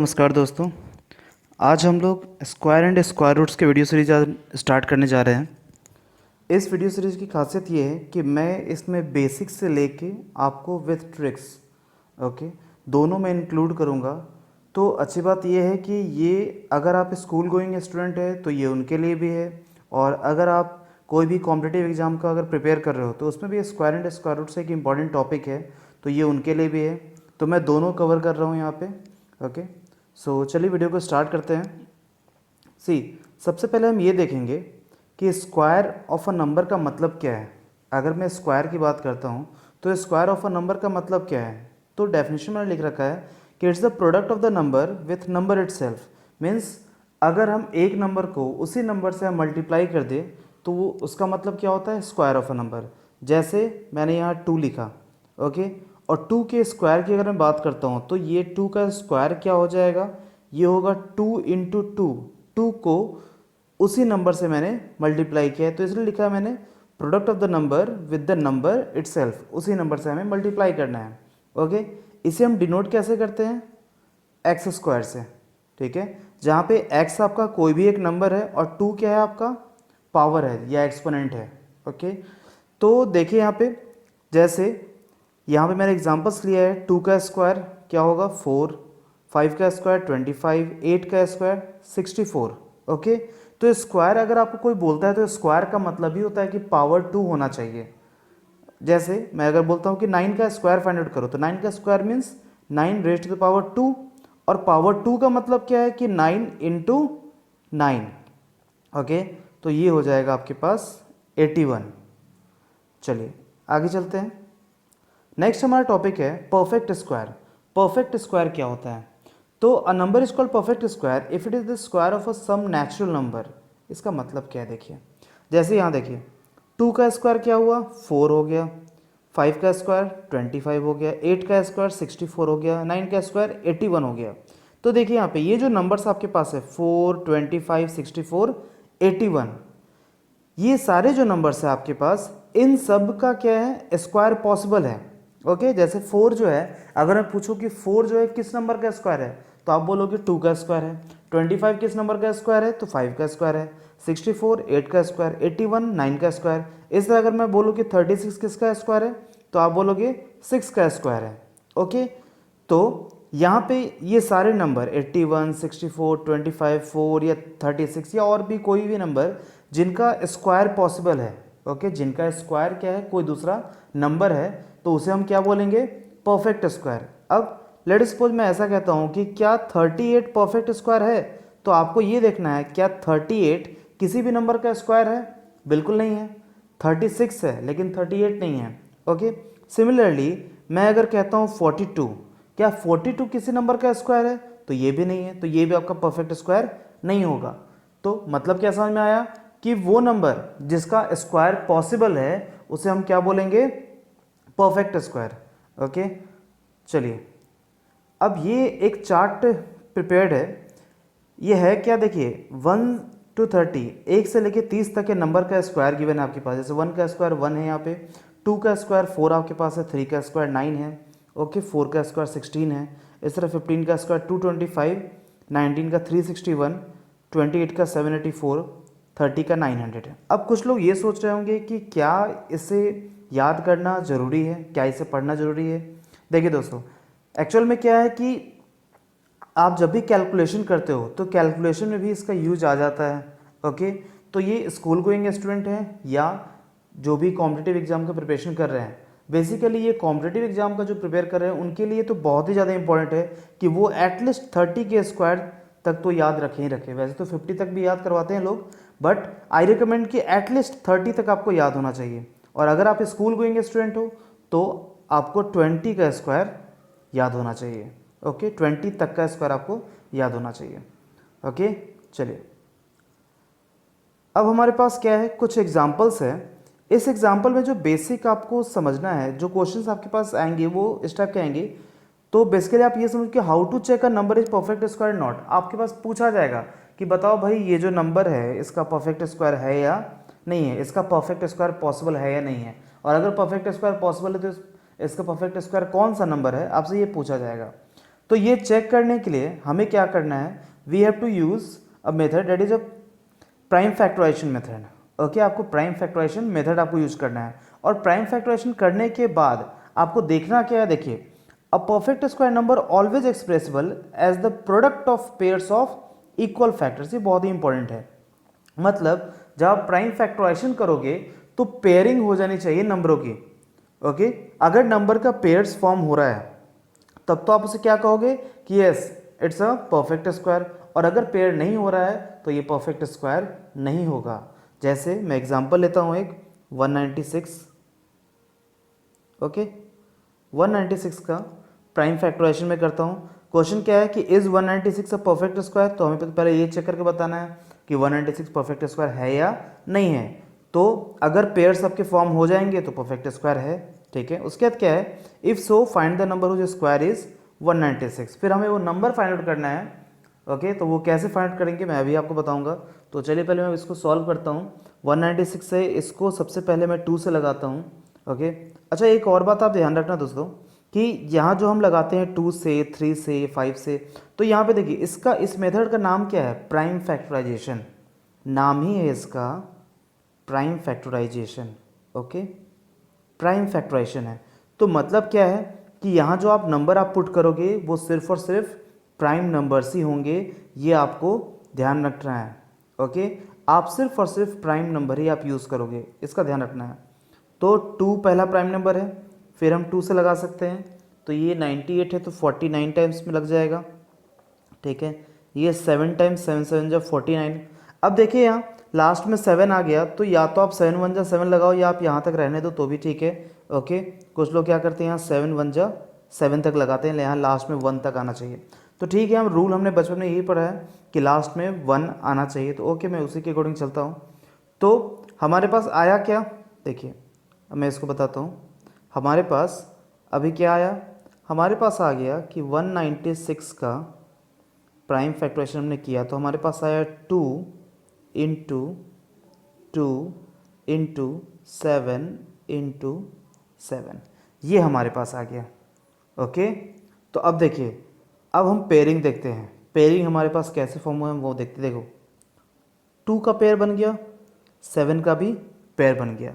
नमस्कार दोस्तों। आज हम लोग स्क्वायर एंड स्क्वायर रूट्स के वीडियो सीरीज स्टार्ट करने जा रहे हैं। इस वीडियो सीरीज की खासियत ये है कि मैं इसमें बेसिक्स से लेके आपको विथ ट्रिक्स दोनों में इंक्लूड करूँगा। तो अच्छी बात ये है कि ये अगर आप स्कूल गोइंग स्टूडेंट है तो ये उनके लिए भी है, और अगर आप कोई भी कॉम्पिटिटिव एग्ज़ाम का अगर प्रिपेयर कर रहे हो तो उसमें भी स्क्वायर एंड स्क्वायर रूट्स एक इम्पॉर्टेंट टॉपिक है, तो ये उनके लिए भी है। तो मैं दोनों कवर कर रहा हूँ यहाँ पे। ओके, सो चलिए वीडियो को स्टार्ट करते हैं। सबसे पहले हम ये देखेंगे कि स्क्वायर ऑफ अ नंबर का मतलब क्या है। अगर मैं स्क्वायर की बात करता हूँ तो स्क्वायर ऑफ अ नंबर का मतलब क्या है। तो डेफिनेशन में लिख रखा है कि it's the product of the number with number itself. Means अगर हम एक नंबर को उसी नंबर से हम मल्टीप्लाई कर दें तो वो उसका मतलब क्या होता है, स्क्वायर ऑफ अ नंबर। जैसे मैंने यहाँ 2 लिखा, ओके, और 2 के स्क्वायर की अगर मैं बात करता हूँ तो ये 2 का स्क्वायर क्या हो जाएगा, ये होगा 2 इंटू 2 को उसी नंबर से मैंने मल्टीप्लाई किया है, तो इसलिए लिखा है मैंने product of the number with the number itself. उसी नंबर से हमें मल्टीप्लाई करना है। ओके, इसे हम डिनोट कैसे करते हैं, एक्स स्क्वायर से। ठीक है, जहाँ पे एक्स आपका कोई भी एक नंबर है और 2 क्या है आपका पावर है या एक्सपोनेंट है। ओके, तो देखिए यहाँ पे, जैसे यहाँ पे मैंने एग्जांपल्स लिया है। 2 का स्क्वायर क्या होगा 4, 5 का स्क्वायर 25, 8 का स्क्वायर 64। ओके, तो स्क्वायर अगर आपको कोई बोलता है तो स्क्वायर का मतलब ही होता है कि पावर 2 होना चाहिए। जैसे मैं अगर बोलता हूँ कि 9 का स्क्वायर फाइंड आउट करो तो 9 का square means 9 raise to the power 2, और पावर 2 का मतलब क्या है कि 9 इंटू 9। ओके, तो ये हो जाएगा आपके पास 81। चलिए आगे चलते हैं। नेक्स्ट हमारा टॉपिक है परफेक्ट स्क्वायर। परफेक्ट स्क्वायर क्या होता है, तो a number is called perfect square if it is the square of a some natural number. इसका मतलब क्या है, देखिए जैसे यहाँ देखिए 2 का स्क्वायर क्या हुआ 4 हो गया, 5 का स्क्वायर 25 हो गया, 8 का स्क्वायर 64 हो गया, 9 का स्क्वायर 81 हो गया। तो देखिए यहाँ पे ये जो नंबर्स आपके पास है 4, 25, 64, 81, ये सारे जो नंबर्स है आपके पास, इन सब का क्या है, स्क्वायर पॉसिबल है। ओके, जैसे 4 जो है, अगर मैं पूछूं कि 4 जो है किस नंबर का स्क्वायर है तो आप बोलोगे 2 का स्क्वायर है। 25 किस नंबर का स्क्वायर है तो 5 का स्क्वायर है। 64 8 का स्क्वायर, 81 9 का स्क्वायर। इस तरह अगर मैं बोलूँ कि 36 किसका स्क्वायर है तो आप बोलोगे 6 का स्क्वायर है। ओके, तो यहाँ पे ये सारे नंबर 81, 64, 25, 4 या 36 या और भी कोई भी नंबर जिनका स्क्वायर पॉसिबल है, ओके, जिनका स्क्वायर क्या है कोई दूसरा नंबर है, तो उसे हम क्या बोलेंगे, परफेक्ट स्क्वायर। अब लेट सपोज मैं ऐसा कहता हूँ कि क्या 38 परफेक्ट स्क्वायर है, तो आपको ये देखना है क्या 38 किसी भी नंबर का स्क्वायर है, बिल्कुल नहीं है। 36 है लेकिन 38 नहीं है। ओके, सिमिलरली मैं अगर कहता हूँ 42, क्या 42 किसी नंबर का स्क्वायर है, तो ये भी नहीं है, तो ये भी आपका परफेक्ट स्क्वायर नहीं होगा। तो मतलब क्या समझ में आया कि वो नंबर जिसका स्क्वायर पॉसिबल है उसे हम क्या बोलेंगे, परफेक्ट स्क्वायर। ओके, चलिए अब ये एक चार्ट प्रिपेयर्ड है। ये है क्या, देखिए 1 to 30, 1 से लेके 30 तक के नंबर का स्क्वायर गिवन है आपके पास। जैसे 1 का स्क्वायर 1 है यहाँ पे, 2 का स्क्वायर 4 आपके पास है, 3 का स्क्वायर 9 है, ओके, 4 का स्क्वायर 16 है, इस तरह 15 का स्क्वायर 225, 19 का 361, 28 का 784, 30 का 900 है। अब कुछ लोग ये सोच रहे होंगे कि क्या इसे याद करना ज़रूरी है, क्या इसे पढ़ना ज़रूरी है। देखिए दोस्तों, एक्चुअल में क्या है कि आप जब भी कैलकुलेशन करते हो तो कैलकुलेशन में भी इसका यूज आ जाता है। ओके, तो ये स्कूल गोइंग स्टूडेंट हैं या जो भी कॉम्पिटिटिव एग्जाम का प्रिपरेशन कर रहे हैं, बेसिकली ये कॉम्पिटिटिव एग्जाम का जो प्रिपेयर कर रहे हैं उनके लिए तो बहुत ही ज़्यादा इंपॉर्टेंट है कि वो एटलीस्ट 30 के स्क्वायर तक तो याद रखें ही रखें। वैसे तो 50 तक भी याद करवाते हैं लोग, बट आई रिकमेंड कि एटलीस्ट 30 तक आपको याद होना चाहिए। और अगर आप स्कूल गोइंग स्टूडेंट हो तो आपको 20 का स्क्वायर याद होना चाहिए। ओके, 20 तक का स्क्वायर आपको याद होना चाहिए। ओके, चलिए अब हमारे पास क्या है, कुछ एग्जाम्पल्स है। इस एग्जाम्पल में जो बेसिक आपको समझना है, जो क्वेश्चंस आपके पास आएंगे वो इस टाइप के आएंगे। तो बेसिकली आप ये समझ कि how to check a number is perfect square not. आपके पास पूछा जाएगा कि बताओ भाई ये जो नंबर है इसका परफेक्ट स्क्वायर है या नहीं है, इसका परफेक्ट स्क्वायर पॉसिबल है या नहीं है, और अगर परफेक्ट स्क्वायर पॉसिबल है तो इसका परफेक्ट स्क्वायर कौन सा नंबर है, आपसे ये पूछा जाएगा। तो ये चेक करने के लिए हमें क्या करना है, we have to use a method that is a prime factorisation method. Okay, आपको प्राइम फैक्टराइजेशन मेथड आपको यूज करना है। और प्राइम फैक्टराइजेशन करने के बाद आपको देखना क्या है, देखिए, a perfect square number always expressible as the product of pairs of equal factors. ये बहुत ही इंपॉर्टेंट है। मतलब जब आप प्राइम फैक्टराइजेशन करोगे तो पेयरिंग हो जानी चाहिए नंबरों की। ओके, अगर नंबर का पेयर्स फॉर्म हो रहा है तब तो आप उसे क्या कहोगे कि yes it's a perfect square, और अगर पेयर नहीं हो रहा है तो ये परफेक्ट स्क्वायर नहीं होगा। जैसे मैं एग्जांपल लेता हूं एक 196। ओके, 196 का प्राइम फैक्टराइजेशन में करता हूं। क्वेश्चन क्या है कि इज 196 अ परफेक्ट स्क्वायर, तो हमें पहले ये चेक करके बताना है कि 196 परफेक्ट स्क्वायर है या नहीं है। तो अगर पेयर्स आपके फॉर्म हो जाएंगे तो परफेक्ट स्क्वायर है। ठीक है, उसके बाद क्या है, if so find the number whose square is 196। फिर हमें वो नंबर फाइंड आउट करना है। ओके, तो वो कैसे फाइंड आउट करेंगे मैं अभी आपको बताऊंगा। तो चलिए पहले मैं इसको सॉल्व करता हूँ। 196 से इसको सबसे पहले मैं 2 से लगाता हूँ। ओके, अच्छा एक और बात आप ध्यान रखना दोस्तों कि यहाँ जो हम लगाते हैं 2 से, 3 से, 5 से, तो यहाँ पे देखिए इसका, इस मेथड का नाम क्या है, प्राइम फैक्टराइजेशन। नाम ही है इसका prime factorisation. Okay, prime factorisation है। तो मतलब क्या है कि यहाँ जो आप नंबर आप पुट करोगे वो सिर्फ और सिर्फ प्राइम नंबर्स ही होंगे, ये आपको ध्यान रखना है। ओके, आप सिर्फ और सिर्फ प्राइम नंबर ही आप यूज़ करोगे, इसका ध्यान रखना है। तो 2 पहला प्राइम नंबर है, फिर हम 2 से लगा सकते हैं, तो ये 98 है तो 49 टाइम्स में लग जाएगा। ठीक है, ये 7 टाइम्स 7 7 जब 49। अब देखिए यहाँ लास्ट में 7 आ गया, तो या तो आप 7 1 जा 7 लगाओ या आप यहाँ तक रहने दो तो भी ठीक है। ओके, कुछ लोग क्या करते हैं यहाँ 7 1 जा 7 तक लगाते हैं, यहाँ लास्ट में 1 तक आना चाहिए। तो ठीक है, हम रूल हमने बचपन में यही पढ़ा है कि लास्ट में 1 आना चाहिए, तो ओके मैं उसी के अकॉर्डिंग चलता हूँ। तो हमारे पास आया क्या, देखिए अब मैं इसको बताता हूँ। हमारे पास अभी क्या आया, हमारे पास आ गया कि 196 का प्राइम फैक्टराइजेशन हमने किया तो हमारे पास आया 2 इंटू 2 इंटू 7 इंटू 7, ये हमारे पास आ गया। ओके, तो अब देखिए, अब हम पेयरिंग देखते हैं। पेयरिंग हमारे पास कैसे फॉर्म हुआ है वो देखते, देखो 2 का पेयर बन गया, 7 का भी पेयर बन गया।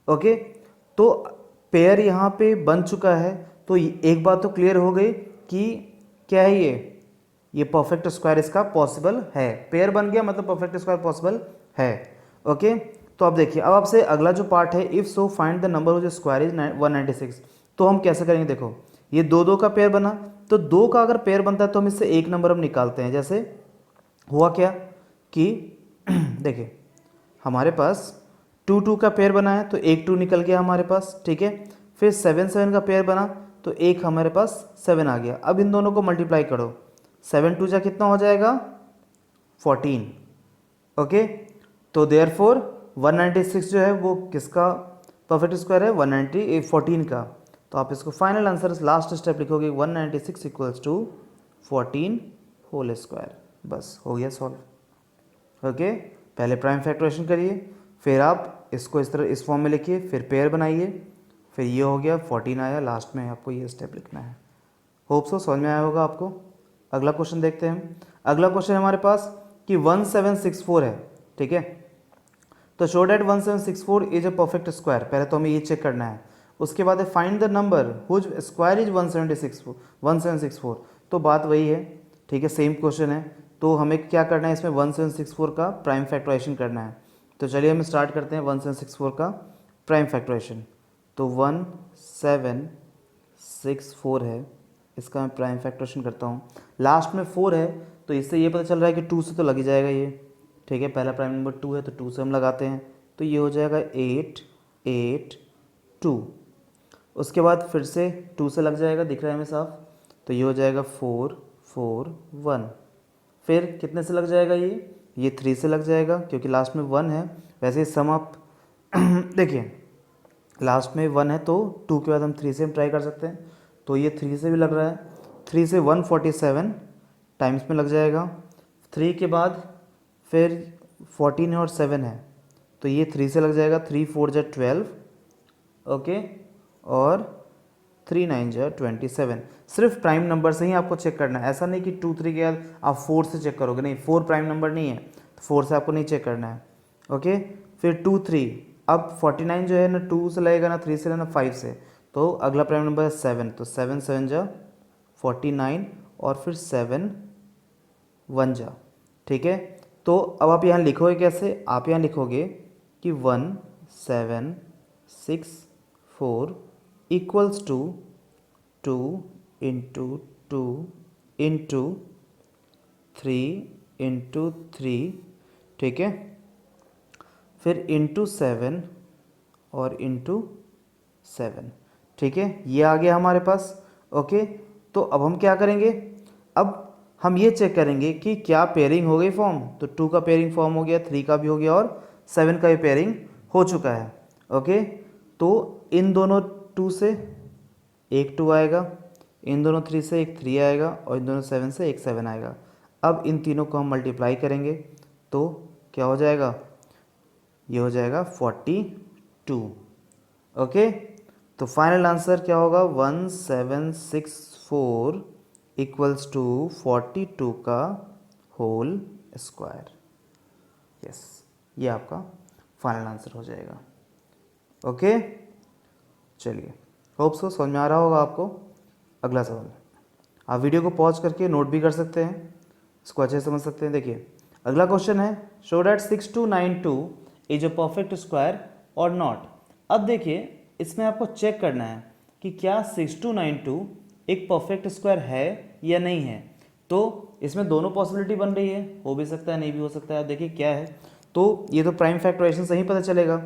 ओके, तो पेयर यहाँ पे बन चुका है, तो एक बात तो क्लियर हो गई कि क्या है ये परफेक्ट स्क्वायर इसका पॉसिबल है। पेयर बन गया मतलब परफेक्ट स्क्वायर पॉसिबल है। ओके, तो अब देखिए, अब आपसे अगला जो पार्ट है, if so find the number जो स्क्वायर इज 196। तो हम कैसे करेंगे, देखो ये 2 2 का पेयर बना, तो 2 का अगर पेयर बनता है तो हम इससे एक नंबर हम निकालते हैं। जैसे हुआ क्या कि देखिए हमारे पास 2 2 का पेयर बना है तो एक 2 निकल गया हमारे पास। ठीक है, फिर 7 7 का पेयर बना तो एक हमारे पास 7 आ गया। अब इन दोनों को मल्टीप्लाई करो, 7 2 जा कितना हो जाएगा 14। ओके, तो देयरफॉर 196 जो है वो किसका परफेक्ट स्क्वायर है, 14 का। तो आप इसको फाइनल आंसर लास्ट स्टेप लिखोगे 196 इक्वल्स टू 14 होल स्क्वायर। बस हो गया सॉल्व। ओके, पहले प्राइम फैक्टराइजेशन करिए, फिर आप इसको इस तरह इस फॉर्म में लिखिए, फिर पेयर बनाइए, फिर ये हो गया 14 आया, लास्ट में आपको ये स्टेप लिखना है। होप सो समझ में आया होगा आपको। अगला क्वेश्चन देखते हैं हम। अगला क्वेश्चन हमारे पास कि 1764 है। ठीक है, तो show that 1764 is a perfect square, पहले तो हमें ये चेक करना है। उसके बाद है find the number whose square is 1764। तो बात वही है, ठीक है, सेम क्वेश्चन है। तो हमें क्या करना है, इसमें 1764 का प्राइम फैक्टराइजेशन करना है। तो चलिए हम स्टार्ट करते हैं 1764 का प्राइम फैक्टराइजेशन। तो 1764 है, इसका मैं प्राइम फैक्टराइजेशन करता हूँ। लास्ट में 4 है तो इससे ये पता चल रहा है कि 2 से तो लग ही जाएगा ये। ठीक है, पहला प्राइम नंबर 2 है तो 2 से हम लगाते हैं, तो ये हो जाएगा 8 8 2। उसके बाद फिर से 2 से लग जाएगा, दिख रहा है हमें साफ, तो ये हो जाएगा 4 4 1। फिर कितने से लग जाएगा ये 3 से लग जाएगा क्योंकि लास्ट में 1 है। वैसे सम आप देखिए लास्ट में 1 है तो 2 के बाद हम 3 से हम ट्राई कर सकते हैं, तो ये 3 से भी लग रहा है। 3 से 147 टाइम्स में लग जाएगा। 3 के बाद फिर 14 है और 7 है तो ये 3 से लग जाएगा, 3 4 जा 12। ओके, और 3 9 जा 27। सिर्फ प्राइम नंबर से ही आपको चेक करना है, ऐसा नहीं कि 2 3 के बाद आप 4 से चेक करोगे, नहीं, 4 प्राइम नंबर नहीं है तो 4 से आपको नहीं चेक करना है। ओके, फिर 2 3, अब 49 जो है ना 2 से लगेगा ना 3 से ना 5 से, तो अगला प्राइम नंबर है 7, तो 7 7 जा 49 और फिर 7 1 जा। ठीक है, तो अब आप यहाँ लिखोगे कैसे, आप यहाँ लिखोगे कि 1 7 6 4 equals to 2 into 2 into 3 into 3, ठीक है, फिर इंटू 7 और इंटू 7। ठीक है, ये आ गया हमारे पास। ओके, तो अब हम क्या करेंगे, अब हम ये चेक करेंगे कि क्या पेयरिंग हो गई फॉर्म, तो 2 का पेयरिंग फॉर्म हो गया, 3 का भी हो गया और 7 का भी पेयरिंग हो चुका है। ओके, तो इन दोनों 2 से एक 2 आएगा, इन दोनों 3 से एक 3 आएगा और इन दोनों 7 से एक 7 आएगा। अब इन तीनों को हम मल्टीप्लाई करेंगे तो क्या हो जाएगा, ये हो जाएगा 42। ओके, तो फाइनल आंसर क्या होगा, 1764 इक्वल्स टू 42 का होल स्क्वायर। यस, ये आपका फाइनल आंसर हो जाएगा। ओके, चलिए, होप सो समझ में आ रहा होगा आपको। अगला सवाल, आप वीडियो को पॉज करके नोट भी कर सकते हैं, इसको अच्छे से समझ सकते हैं। देखिए, अगला क्वेश्चन है, show that 6292 is a perfect square और नॉट। अब देखिए, इसमें आपको चेक करना है कि क्या 6292 एक परफेक्ट स्क्वायर है या नहीं है। तो इसमें दोनों पॉसिबिलिटी बन रही है, हो भी सकता है नहीं भी हो सकता है। अब देखिए क्या है, तो ये तो प्राइम फैक्टराइजेशन से ही पता चलेगा,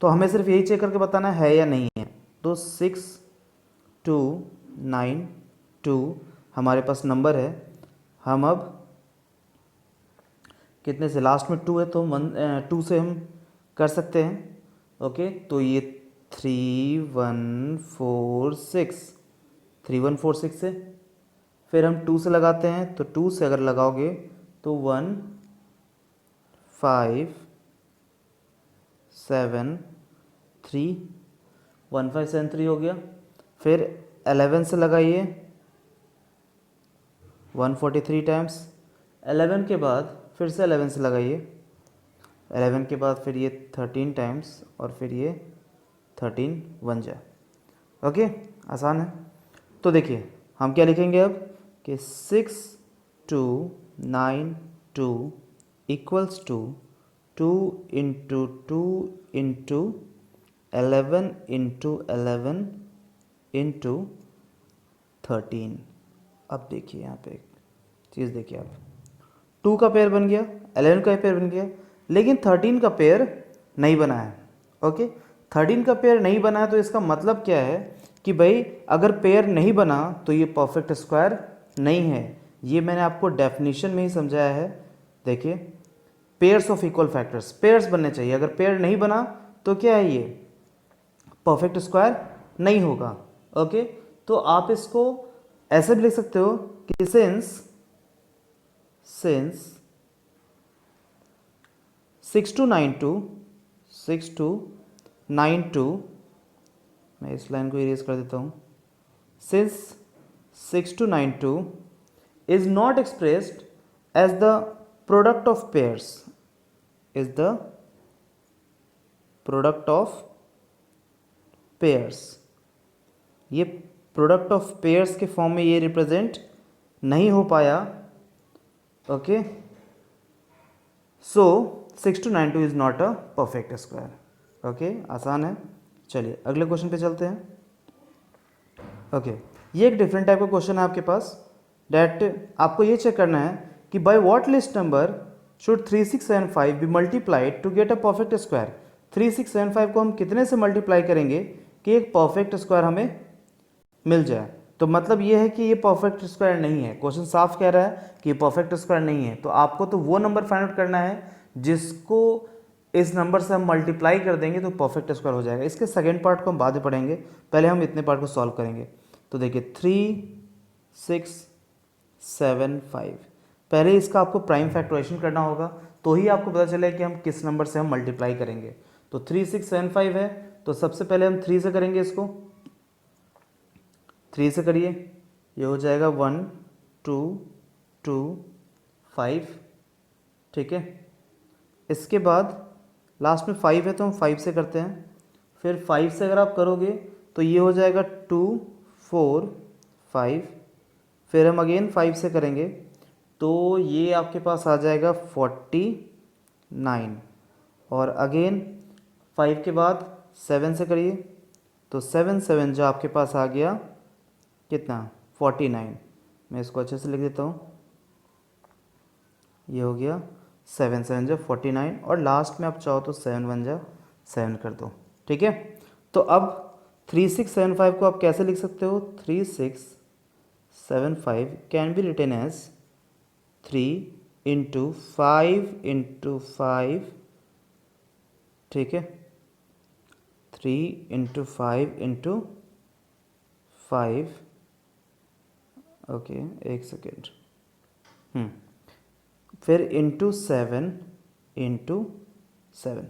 तो हमें सिर्फ यही चेक करके बताना है या नहीं है। तो 6292 हमारे पास नंबर है, हम अब कितने से, लास्ट में 2 है तो 2 से हम कर सकते हैं। ओके, तो ये 3146 से, फिर हम 2 से लगाते हैं, तो 2 से अगर लगाओगे तो 1 5 7 3 1573 हो गया। फिर 11 से लगाइए 143 टाइम्स, 11 के बाद फिर से 11 से लगाइए, 11 के बाद फिर ये 13 टाइम्स और फिर ये 13 1 जा। ओके, आसान है। तो देखिए हम क्या लिखेंगे अब कि 6292 equals to 2 into 2 into 11 into 11 into 13। अब देखिए यहाँ पे एक चीज़ देखिए, आप 2 का पेयर बन गया, 11 का पेयर बन गया, लेकिन 13 का पेयर नहीं बना है। ओके, 13 का पेयर नहीं बना है, तो इसका मतलब क्या है कि भाई अगर पेयर नहीं बना तो ये परफेक्ट स्क्वायर नहीं है। ये मैंने आपको डेफिनेशन में ही समझाया है। देखिए, pairs of equal factors, pairs बनने चाहिए, अगर पेयर नहीं बना तो क्या है, ये परफेक्ट स्क्वायर नहीं होगा। ओके, तो आप इसको ऐसे भी लिख सकते हो कि सिंस 6292 मैं इस लाइन को इरेज कर देता हूँ, since 6292 is not expressed as the product of pairs, is the product of pairs, ये प्रोडक्ट ऑफ पेयर्स के फॉर्म में ये रिप्रेजेंट नहीं हो पाया। Okay, so 6292 is not a perfect square. Okay, आसान है। चलिए अगले क्वेश्चन पे चलते हैं। ओके, ये एक डिफरेंट टाइप का क्वेश्चन है आपके पास, डैट आपको ये चेक करना है कि by what least number should 3675 be multiplied to get a perfect square. 3675 को हम कितने से मल्टीप्लाई करेंगे कि एक परफेक्ट स्क्वायर हमें मिल जाए। तो मतलब ये है कि ये परफेक्ट स्क्वायर नहीं है, क्वेश्चन साफ कह रहा है कि ये परफेक्ट स्क्वायर नहीं है। तो आपको तो वो नंबर फाइंड आउट करना है जिसको इस नंबर से हम मल्टीप्लाई कर देंगे तो परफेक्ट स्क्वायर हो जाएगा। इसके सेकेंड पार्ट को हम बाद में पढ़ेंगे, पहले हम इतने पार्ट को सॉल्व करेंगे। तो देखिए 3675, पहले इसका आपको प्राइम फैक्टराइजेशन करना होगा, तो ही आपको पता चले कि हम किस नंबर से हम मल्टीप्लाई करेंगे। तो 3675 है, तो सबसे पहले हम 3 से करेंगे इसको, 3 से करिए, ये हो जाएगा 1 2 2 5, ठीक है। इसके बाद लास्ट में 5 है तो हम 5 से करते हैं, फिर 5 से अगर आप करोगे तो ये हो जाएगा 2 4 5, फिर हम अगेन 5 से करेंगे तो ये आपके पास आ जाएगा 49, और अगेन 5 के बाद 7 से करिए तो 7 7 जो आपके पास आ गया कितना 49। मैं इसको अच्छे से लिख देता हूँ, ये हो गया 7 7 जो 49, और लास्ट में आप चाहो तो 7 1 जा 7 कर दो, ठीक है। तो अब 3675 को आप कैसे लिख सकते हो, 3675 can be written as 3 into 5 into 5, ठीक है, 3 इंटू 5 इंटू 5, ओके एक सेकेंड, फिर इंटू 7 इंटू 7।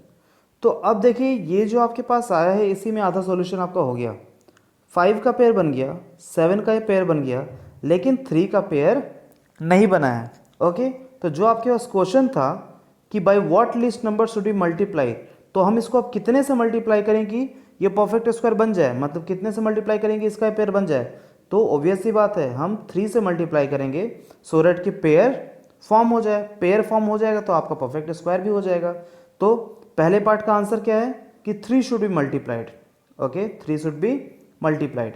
तो अब देखिए ये जो आपके पास आया है इसी में आधा सॉल्यूशन आपका हो गया। 5 का पेयर बन गया, 7 का पेयर बन गया, लेकिन 3 का पेयर नहीं बना है। ओके, तो जो आपके पास क्वेश्चन था कि by what least number should be multiply, तो हम इसको अब कितने से मल्टीप्लाई करें कि ये परफेक्ट स्क्वायर बन जाए, मतलब कितने से मल्टीप्लाई करेंगे इसका पेयर बन जाए, तो ऑब्वियस सी बात है हम 3 से मल्टीप्लाई करेंगे सो दैट कि पेयर फॉर्म हो जाए। पेयर फॉर्म हो जाएगा तो आपका परफेक्ट स्क्वायर भी हो जाएगा। तो पहले पार्ट का आंसर क्या है कि 3 should be multiplied, okay 3 should be multiplied.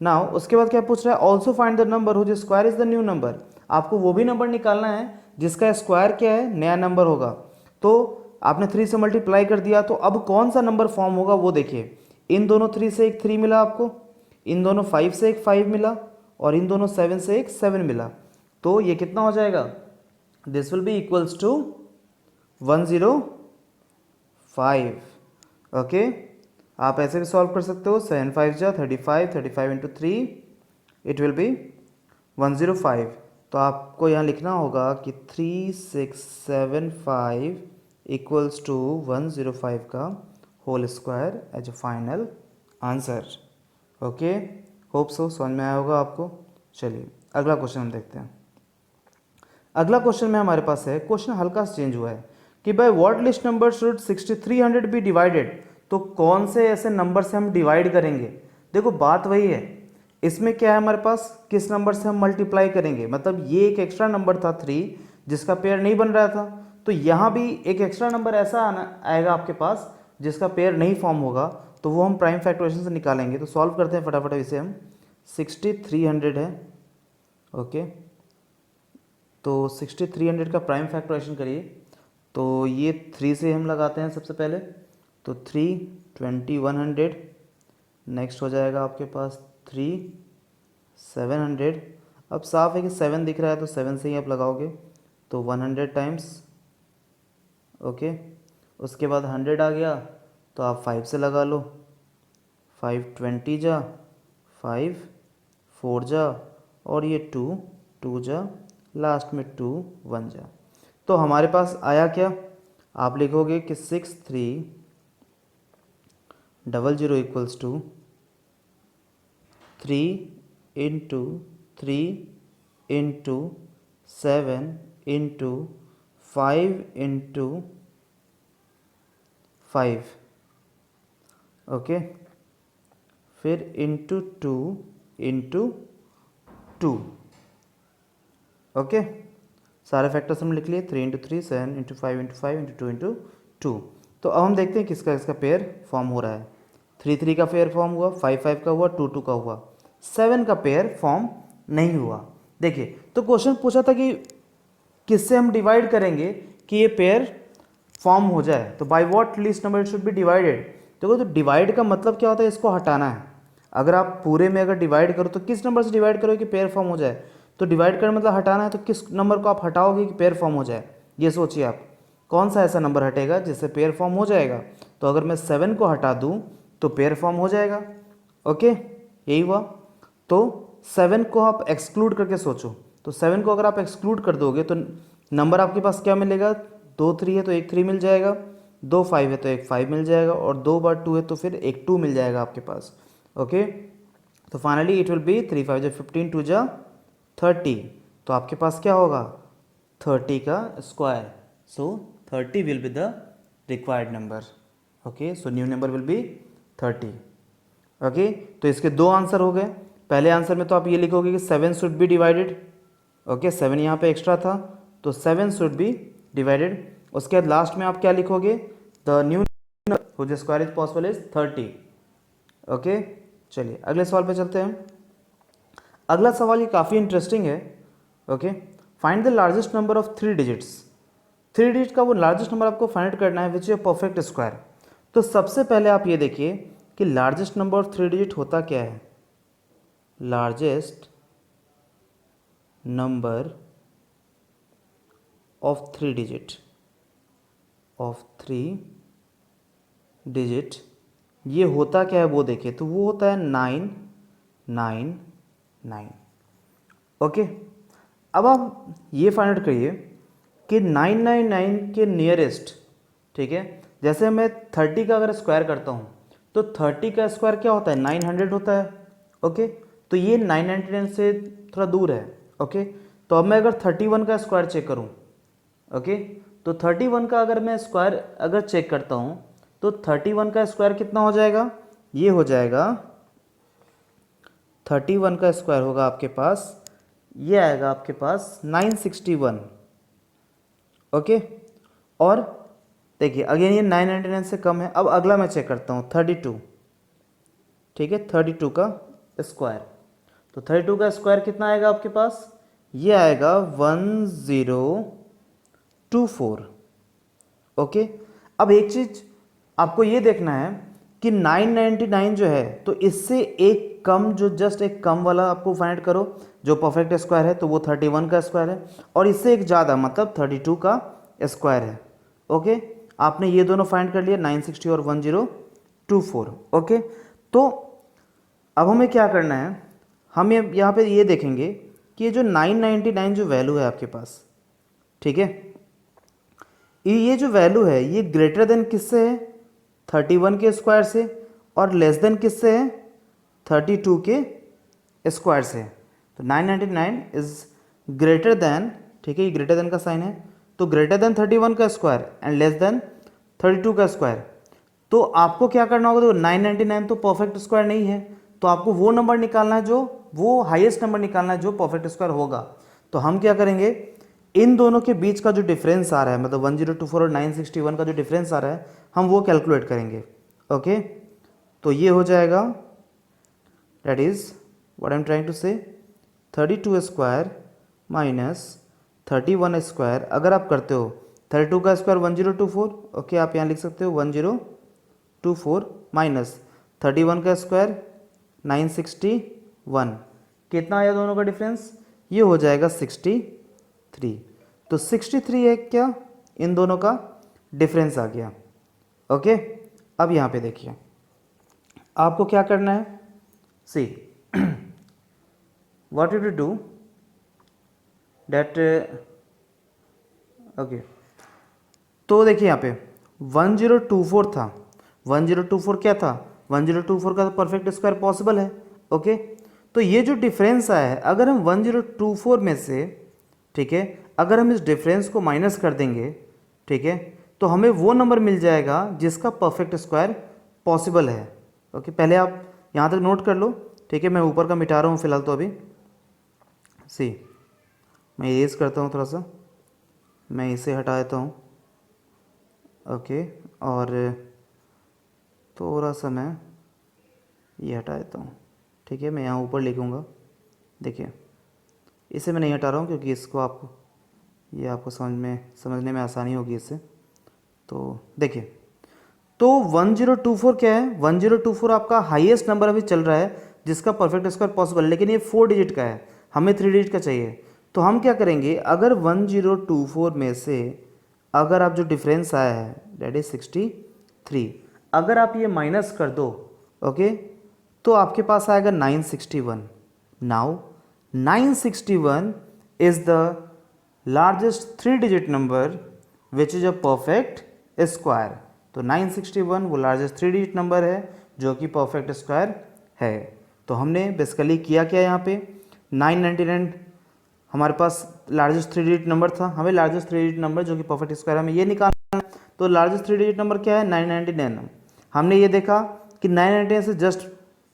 Now उसके बाद क्या पूछ रहा है, also find the number whose square is the new number. आपको वो भी नंबर निकालना है जिसका स्क्वायर क्या है, नया नंबर होगा। तो आपने 3 से मल्टीप्लाई कर दिया, तो अब कौन सा नंबर फॉर्म होगा वो देखिए। इन दोनों 3 से एक 3 मिला आपको, इन दोनों 5 से एक 5 मिला, और इन दोनों 7 से एक 7 मिला। तो ये कितना हो जाएगा, this will be equals to 105। Okay, आप ऐसे भी सॉल्व कर सकते हो, 7 5 जा 35, 35 इंटू 3 इट विल बी 105। तो आपको यहाँ लिखना होगा कि 3675 इक्वल्स टू 105 का whole square as a final answer. Okay, hope so समझ में आया होगा आपको। चलिए अगला क्वेश्चन हम देखते हैं। अगला क्वेश्चन में हमारे पास है, क्वेश्चन हल्का सा चेंज हुआ है कि by what least number should 6300 be divided. तो कौन से ऐसे नंबर से हम डिवाइड करेंगे। देखो बात वही है, इसमें क्या है हमारे पास, किस नंबर से हम मल्टीप्लाई करेंगे। मतलब ये एक एक्स्ट्रा नंबर था 3 जिसका पेयर नहीं बन रहा था, तो यहाँ भी एक एक्स्ट्रा नंबर ऐसा आएगा आपके पास जिसका पेयर नहीं फॉर्म होगा, तो वो हम प्राइम फैक्टराइजेशन से निकालेंगे। तो सॉल्व करते हैं फटाफट इसे हम। 6300 है, ओके, तो 6300 का प्राइम फैक्टराइजेशन करिए तो ये 3 से हम लगाते हैं सबसे पहले, तो 3 2100, नेक्स्ट हो जाएगा आपके पास 3 700। अब साफ है कि 7 दिख रहा है तो 7 से ही आप लगाओगे, तो 100 टाइम्स, ओके। उसके बाद 100 आ गया तो आप 5 से लगा लो, 5 20 जा 5 4 जा, और ये 2 2 जा, लास्ट में 2 1 जा। तो हमारे पास आया क्या, आप लिखोगे कि 6300 equals to 3 into 3 into 7 into 5 into 5, okay, फिर इंटू 2 इंटू 2, ओके। सारे फैक्टर्स हम लिख लिए, 3 into 3 7 into 5 into 5 into 2 into 2। तो अब हम देखते हैं किसका इसका पेयर फॉर्म हो रहा है। 3 3 का पेयर फॉर्म हुआ, 5 5 का हुआ, 2 2 का हुआ, 7 का पेयर फॉर्म नहीं हुआ। देखिए तो क्वेश्चन पूछा था कि किससे हम डिवाइड करेंगे कि ये पेयर फॉर्म हो जाए, तो by what least number it should be divided. देखो तो डिवाइड का मतलब क्या होता है, इसको हटाना है। अगर आप पूरे में अगर डिवाइड करो तो किस नंबर से डिवाइड करो कि पेयर फॉर्म हो जाए, तो डिवाइड करना मतलब हटाना है, तो किस नंबर को आप हटाओगे कि पेयर फॉर्म हो जाए। ये सोचिए आप कौन सा ऐसा नंबर हटेगा जिससे पेयर फॉर्म हो जाएगा। तो अगर मैं 7 को हटा दूँ तो पेयर फॉर्म हो जाएगा, ओके यही हुआ। तो 7 को आप एक्सक्लूड करके सोचो, तो 7 को अगर आप एक्सक्लूड कर दोगे तो नंबर आपके पास क्या मिलेगा, 2 3 है तो एक 3 मिल जाएगा, 2 5 है तो एक 5 मिल जाएगा, और 2 बार 2 है तो फिर एक 2 मिल जाएगा आपके पास, ओके। तो फाइनली इट विल बी 3 5 15 2 30, तो आपके पास क्या होगा 30 का square, so 30 will be the required number. Okay, so new number will be 30। Okay, तो इसके दो आंसर हो गए। पहले आंसर में तो आप ये लिखोगे कि 7 शुड बी डिवाइडेड। ओके, 7 यहाँ पे एक्स्ट्रा था तो 7 शुड बी डिवाइडेड। उसके बाद लास्ट में आप क्या लिखोगे, the new whose square is possible is 30। Okay, चलिए अगले सवाल पे चलते हैं। अगला सवाल ये काफ़ी इंटरेस्टिंग है। Okay, find the largest number of 3 digits. 3 digit का वो लार्जेस्ट नंबर आपको फाइंड करना है विच इज परफेक्ट स्क्वायर। तो सबसे पहले आप ये देखिए कि लार्जेस्ट नंबर ऑफ 3 डिजिट होता क्या है। लार्जेस्ट नंबर ऑफ 3 डिजिट ये होता क्या है वो देखिए, तो वो होता है 999। ओके, अब आप ये फाइंड आउट करिए कि 999 के नियरेस्ट, ठीक है, जैसे मैं 30 का अगर स्क्वायर करता हूँ तो 30 का स्क्वायर क्या होता है 900 होता है। ओके, तो ये 999 से थोड़ा दूर है। ओके, तो अब मैं अगर 31 का स्क्वायर चेक करूँ, ओके, तो 31 का अगर मैं स्क्वायर अगर चेक करता हूँ तो 31 का स्क्वायर कितना हो जाएगा, ये हो जाएगा 31 का स्क्वायर होगा आपके पास, ये आएगा आपके पास 961। ओके, और देखिए अगेन ये 999 से कम है। अब अगला मैं चेक करता हूँ 32, ठीक है, 32 का स्क्वायर, तो 32 का स्क्वायर कितना आएगा आपके पास, ये आएगा 1024। ओके, अब एक चीज़ आपको ये देखना है कि 999 जो है तो इससे एक कम, जो जस्ट एक कम वाला आपको फाइंड करो जो परफेक्ट स्क्वायर है, तो वो 31 का स्क्वायर है, और इससे एक ज़्यादा मतलब 32 का स्क्वायर है। ओके, आपने ये दोनों फाइंड कर लिया 960 और 1024। ओके, तो अब हमें क्या करना है, हम यहाँ पे ये देखेंगे कि ये जो 999 जो वैल्यू है आपके पास, ठीक है, ये जो वैल्यू है ये ग्रेटर देन किससे है 31 के स्क्वायर से, और लेस देन किससे है 32 के स्क्वायर से। तो 999 इज ग्रेटर देन, ठीक है, ये ग्रेटर देन का साइन है, तो ग्रेटर देन 31 का स्क्वायर एंड लेस देन 32 का स्क्वायर। तो आपको क्या करना होगा, तो 999 तो परफेक्ट स्क्वायर नहीं है, तो आपको वो नंबर निकालना है जो, वो हाईएस्ट नंबर निकालना है जो परफेक्ट स्क्वायर होगा। तो हम क्या करेंगे, इन दोनों के बीच का जो डिफरेंस आ रहा है, मतलब 1024 और 961 का जो डिफरेंस आ रहा है, हम वो कैलकुलेट करेंगे। ओके, तो ये हो जाएगा, that is what I am trying to say, 32 square minus 31 square. अगर आप करते हो 32 का स्क्वायर 1024, ओके, आप यहाँ लिख सकते हो 1024 माइनस 31 का स्क्वायर 961, कितना आया दोनों का डिफरेंस, ये हो जाएगा 63। तो 63 है क्या, इन दोनों का डिफरेंस आ गया। ओके, अब यहाँ पे देखिए आपको क्या करना है, see what you to do that. Okay, तो देखिए यहाँ पे 1024 था, 1024 क्या था, 1024 का तो परफेक्ट स्क्वायर पॉसिबल है। ओके, तो ये जो डिफरेंस आया है, अगर हम 1024 में से, ठीक है, अगर हम इस डिफरेंस को माइनस कर देंगे, ठीक है, तो हमें वो नंबर मिल जाएगा जिसका परफेक्ट स्क्वायर पॉसिबल है। ओके, पहले आप यहाँ तक नोट कर लो, ठीक है, मैं ऊपर का मिटा रहा हूँ फिलहाल तो अभी। सी, मैं इरेज करता हूँ थोड़ा सा, मैं इसे हटा देता हूँ। ओके, और थोड़ा सा मैं ये हटा देता हूँ, ठीक है, मैं यहाँ ऊपर लिखूँगा। देखिए इसे मैं नहीं हटा रहा हूँ क्योंकि इसको आपको, ये आपको समझने में आसानी होगी इससे। तो देखिए, तो 1024 क्या है, 1024 आपका हाईएस्ट नंबर अभी चल रहा है जिसका परफेक्ट स्क्वायर पॉसिबल, लेकिन ये 4 डिजिट का है, हमें 3 डिजिट का चाहिए। तो हम क्या करेंगे, अगर 1024 में से अगर आप जो डिफरेंस आया है दैट इज 63, अगर आप ये माइनस कर दो, ओके, तो आपके पास आएगा 961। Now 961 is the largest 3 digit number which is a perfect square. तो 961 वो लार्जेस्ट 3 डिजिट नंबर है जो कि परफेक्ट स्क्वायर है। तो हमने बेसिकली किया क्या यहाँ पे 999 हमारे पास लार्जेस्ट 3 डिजिट नंबर था, हमें लार्जेस्ट 3 डिजिट नंबर जो कि परफेक्ट स्क्वायर हमें ये निकालना है। तो लार्जेस्ट 3 डिजिट नंबर क्या है 999। हमने ये देखा कि 999 से जस्ट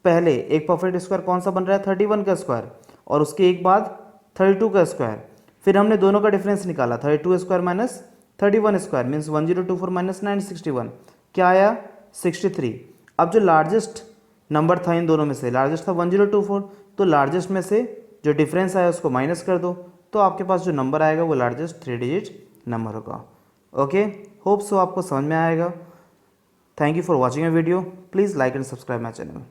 पहले एक परफेक्ट स्क्वायर कौन सा बन रहा है 31 का स्क्वायर, और उसके एक बाद 32 का स्क्वायर। फिर हमने दोनों का डिफरेंस निकाला 32 square minus 31 square means 1024 minus 961 क्या आया 63। अब जो लार्जेस्ट नंबर था इन दोनों में से लार्जेस्ट था 1024, तो लार्जेस्ट में से जो डिफरेंस आया उसको माइनस कर दो, तो आपके पास जो नंबर आएगा वो लार्जेस्ट 3 डिजिट नंबर होगा। ओके, होप सो आपको समझ में आएगा। Thank you for watching a video, please like and subscribe my channel.